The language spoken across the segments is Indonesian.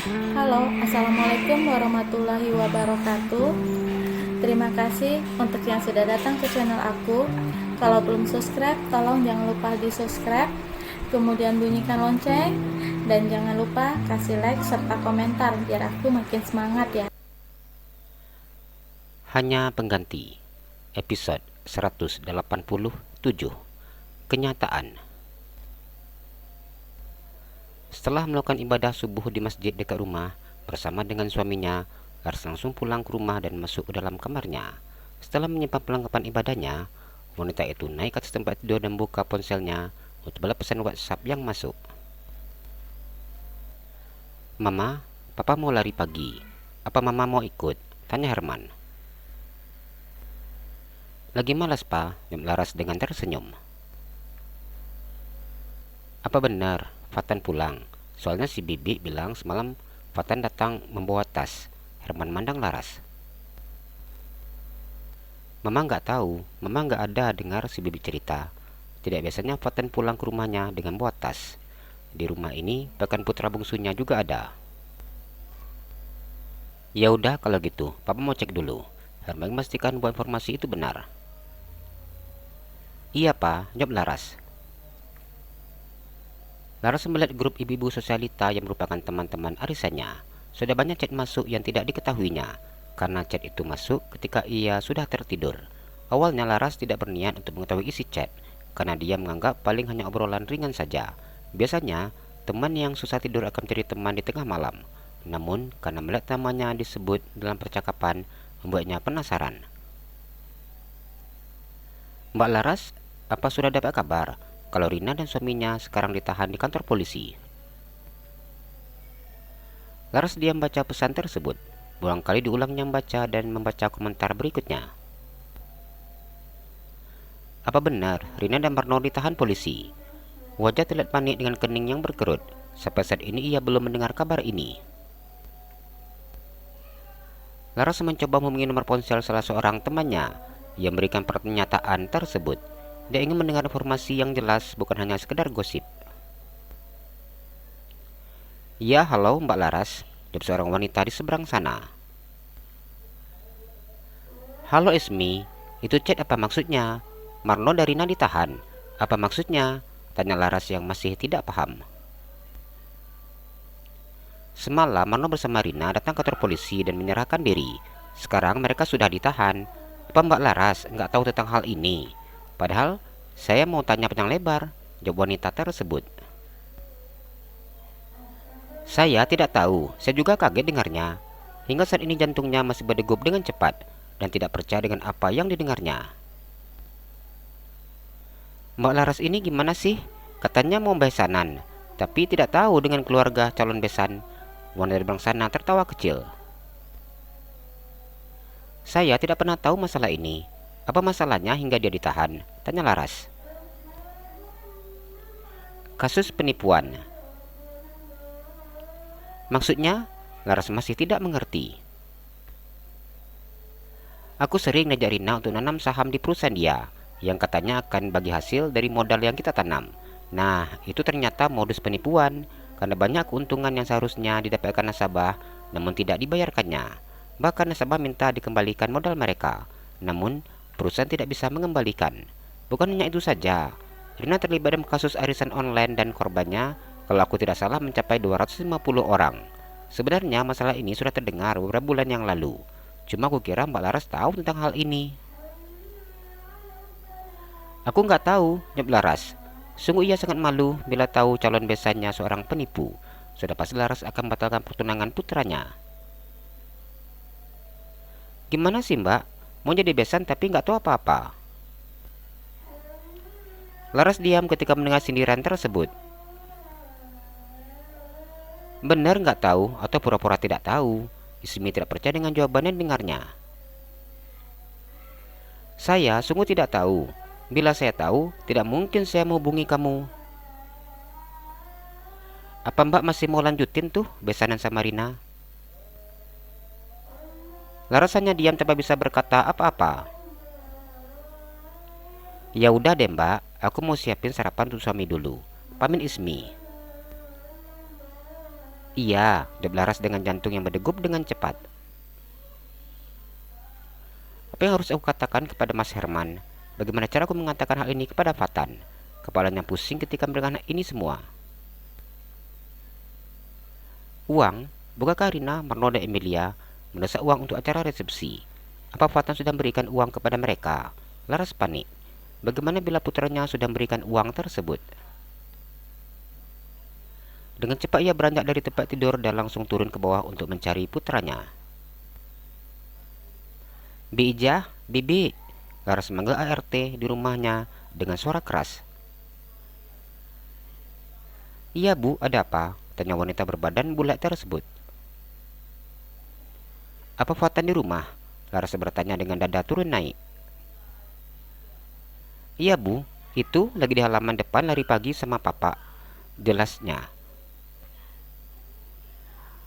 Halo, Assalamualaikum warahmatullahi wabarakatuh. Terima kasih untuk yang sudah datang ke channel aku. Kalau belum subscribe, tolong jangan lupa di subscribe, kemudian bunyikan lonceng, dan jangan lupa kasih like serta komentar biar aku makin semangat ya. Hanya pengganti episode 187. Kenyataan. Setelah melakukan ibadah subuh di masjid dekat rumah bersama dengan suaminya, Lars langsung pulang ke rumah dan masuk ke dalam kamarnya. Setelah menyimpan perlengkapan ibadahnya, wanita itu naik ke atas tempat tidur dan buka ponselnya untuk balas pesan WhatsApp yang masuk. "Mama, papa mau lari pagi. Apa mama mau ikut?" tanya Herman. "Lagi malas, Pa," jawab Laras dengan tersenyum. "Apa benar Fatan pulang? Soalnya si Bibi bilang semalam Fatan datang membawa tas." Herman mandang Laras. "Mama nggak tahu. Mama nggak ada dengar si Bibi cerita. Tidak biasanya Fatan pulang ke rumahnya dengan bawa tas. Di rumah ini bahkan putra bungsunya juga ada." "Ya udah kalau gitu, Papa mau cek dulu." Herman memastikan bahwa informasi itu benar. "Iya, Pa," jawab Laras. Laras melihat grup ibu-ibu sosialita yang merupakan teman-teman arisannya. Sudah banyak chat masuk yang tidak diketahuinya, karena chat itu masuk ketika ia sudah tertidur. Awalnya Laras tidak berniat untuk mengetahui isi chat, karena dia menganggap paling hanya obrolan ringan saja. Biasanya, teman yang susah tidur akan menjadi teman di tengah malam. Namun, karena melihat namanya disebut dalam percakapan, membuatnya penasaran. "Mbak Laras, apa sudah dapat kabar kalau Rina dan suaminya sekarang ditahan di kantor polisi?" Laras diam baca pesan tersebut. Berulang kali diulangnya membaca dan membaca komentar berikutnya. "Apa benar Rina dan Marno ditahan polisi?" Wajah terlihat panik dengan kening yang berkerut. Sampai saat ini ia belum mendengar kabar ini. Laras mencoba menghubungi nomor ponsel salah seorang temannya yang memberikan pernyataan tersebut. Dia ingin mendengar informasi yang jelas, bukan hanya sekedar gosip. "Ya, halo Mbak Laras," jawab seorang wanita di seberang sana. "Halo Esmi, itu chat apa maksudnya? Marno dan Rina ditahan. Apa maksudnya?" tanya Laras yang masih tidak paham. "Semalam Marno bersama Rina datang ke kantor polisi dan menyerahkan diri. Sekarang mereka sudah ditahan. Apa Mbak Laras nggak tahu tentang hal ini? Padahal saya mau tanya panjang lebar," jawab wanita tersebut. "Saya tidak tahu, saya juga kaget dengarnya. Hingga saat ini jantungnya masih berdegup dengan cepat dan tidak percaya dengan apa yang didengarnya." "Mbak Laras ini gimana sih? Katanya mau besanan, tapi tidak tahu dengan keluarga calon besan." Wanita di belakang sana tertawa kecil. "Saya tidak pernah tahu masalah ini. Apa masalahnya hingga dia ditahan?" tanya Laras. "Kasus penipuan." "Maksudnya?" Laras masih tidak mengerti. "Aku sering ngajak Rina untuk nanam saham di perusahaan dia, yang katanya akan bagi hasil dari modal yang kita tanam. Nah, itu ternyata modus penipuan, karena banyak keuntungan yang seharusnya didapatkan nasabah, namun tidak dibayarkannya. Bahkan nasabah minta dikembalikan modal mereka, namun perusahaan tidak bisa mengembalikan. Bukan hanya itu saja, Rina terlibat dalam kasus arisan online dan korbannya, kalau aku tidak salah, mencapai 250 orang. Sebenarnya masalah ini sudah terdengar beberapa bulan yang lalu. Cuma aku kira Mbak Laras tahu tentang hal ini." "Aku nggak tahu," jawab Laras. Sungguh ia sangat malu bila tahu calon besannya seorang penipu. Sudah pasti Laras akan membatalkan pertunangan putranya. "Gimana sih Mbak? Mau jadi besan tapi nggak tahu apa-apa." Laras diam ketika mendengar sindiran tersebut. Benar nggak tahu atau pura-pura tidak tahu? Ismi tidak percaya dengan jawaban yang dengarnya. "Saya sungguh tidak tahu. Bila saya tahu, tidak mungkin saya menghubungi kamu." "Apa Mbak masih mau lanjutin tuh besanan sama Rina?" Laras hanya diam tanpa bisa berkata apa-apa. "Ya udah deh Mbak, aku mau siapin sarapan untuk suami dulu," pamit Ismi. Iya, jawab Laras dengan jantung yang berdegup dengan cepat. Apa yang harus aku katakan kepada Mas Herman? Bagaimana cara aku mengatakan hal ini kepada Fatan? Kepalanya pusing ketika mendengar ini semua. Uang? Bukankah Rina, Marno, dan Emilia mendesak uang untuk acara resepsi? Apa Fatan sudah memberikan uang kepada mereka? Laras panik. Bagaimana bila putranya sudah memberikan uang tersebut? Dengan cepat ia beranjak dari tempat tidur dan langsung turun ke bawah untuk mencari putranya. Bi Ijah, Bibi. Laras memanggil ART di rumahnya dengan suara keras. Iya bu, ada apa? Tanya wanita berbadan bulat tersebut. Apa Fatan di rumah? Laras bertanya dengan dada turun naik. Iya bu, itu lagi di halaman depan lari pagi sama papa. Jelasnya.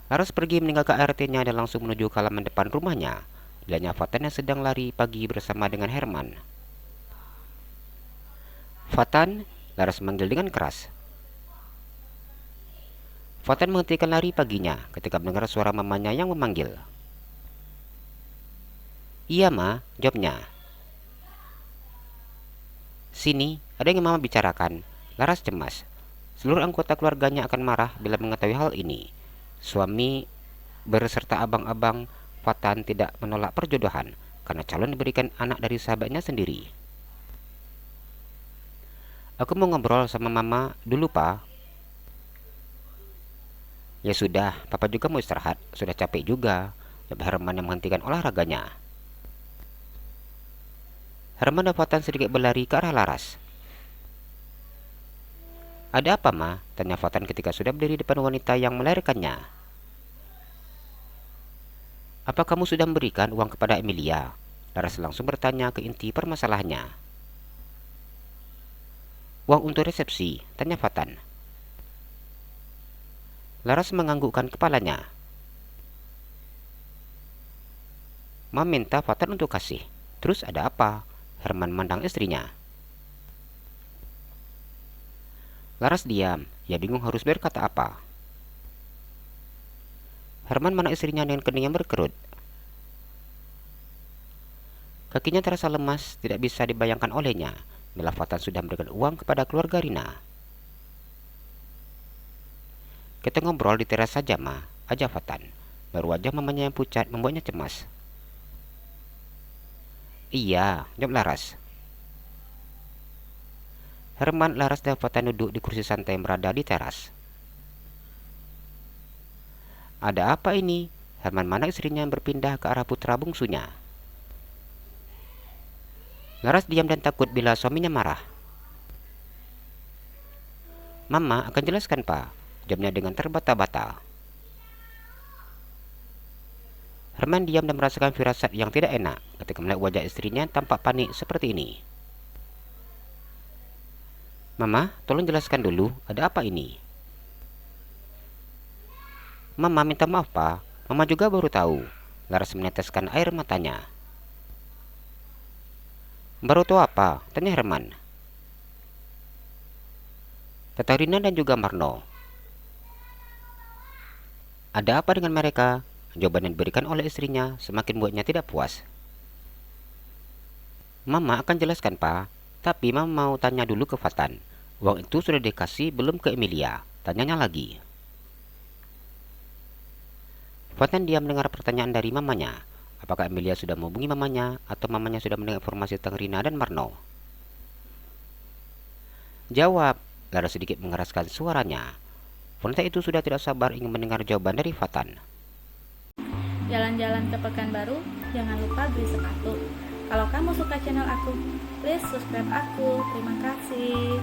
Laras pergi meninggalkan ART-nya dan langsung menuju ke halaman depan rumahnya. Dilihatnya Fatan yang sedang lari pagi bersama dengan Herman. Fatan, Laras memanggil dengan keras. Fatan menghentikan lari paginya ketika mendengar suara mamanya yang memanggil. Iya ma, jawabnya. Sini, ada yang mama bicarakan. Laras cemas. Seluruh anggota keluarganya akan marah bila mengetahui hal ini. Suami berserta abang-abang Fatan tidak menolak perjodohan karena calon diberikan anak dari sahabatnya sendiri. Aku mau ngobrol sama mama dulu, Pak. Ya sudah, papa juga mau istirahat. Sudah capek juga. Jawab Herman yang menghentikan olahraganya. Herman dan Fatan sedikit berlari ke arah Laras. Ada apa, Ma? Tanya Fatan ketika sudah berdiri depan wanita yang melahirkannya. Apa kamu sudah memberikan uang kepada Emilia? Laras langsung bertanya ke inti permasalahannya. Uang untuk resepsi? Tanya Fatan. Laras menganggukkan kepalanya. Mam minta Fatan untuk kasih. Terus ada apa? Herman memandang istrinya. Laras diam. Ia bingung harus berkata apa. Herman mana istrinya dengan kening yang berkerut. Kakinya terasa lemas, tidak bisa dibayangkan olehnya bila Fatan sudah memberikan uang kepada keluarga Rina. Kita ngobrol di teras saja, Ma, aja Fatan. Baru wajah mamanya yang pucat membuatnya cemas. Iya, jawab Laras. Herman, Laras, dan Fatan duduk di kursi santai yang berada di teras. Ada apa ini? Herman mana istrinya yang berpindah ke arah putra bungsunya. Laras diam dan takut bila suaminya marah. Mama akan jelaskan, Pak. Jawabnya dengan terbata-bata. Herman diam dan merasakan firasat yang tidak enak ketika melihat wajah istrinya tampak panik seperti ini. Mama, tolong jelaskan dulu, ada apa ini? Mama minta maaf, Pak. Mama juga baru tahu. Laras meneteskan air matanya. Baru tahu apa? Tanya Herman. Tata Rina dan juga Marno. Ada apa dengan mereka? Jawaban yang diberikan oleh istrinya semakin membuatnya tidak puas. Mama akan jelaskan, Pak. Tapi Mama mau tanya dulu ke Fatan. Uang itu sudah dikasih belum ke Emilia? Tanyanya lagi. Fatan diam mendengar pertanyaan dari mamanya. Apakah Emilia sudah menghubungi mamanya atau mamanya sudah mendengar informasi tentang Rina dan Marno? Jawab, Laras sedikit mengeraskan suaranya. Wanita itu sudah tidak sabar ingin mendengar jawaban dari Fatan. Jalan-jalan ke Pekanbaru, jangan lupa beli sepatu. Kalau kamu suka channel aku, please subscribe aku. Terima kasih.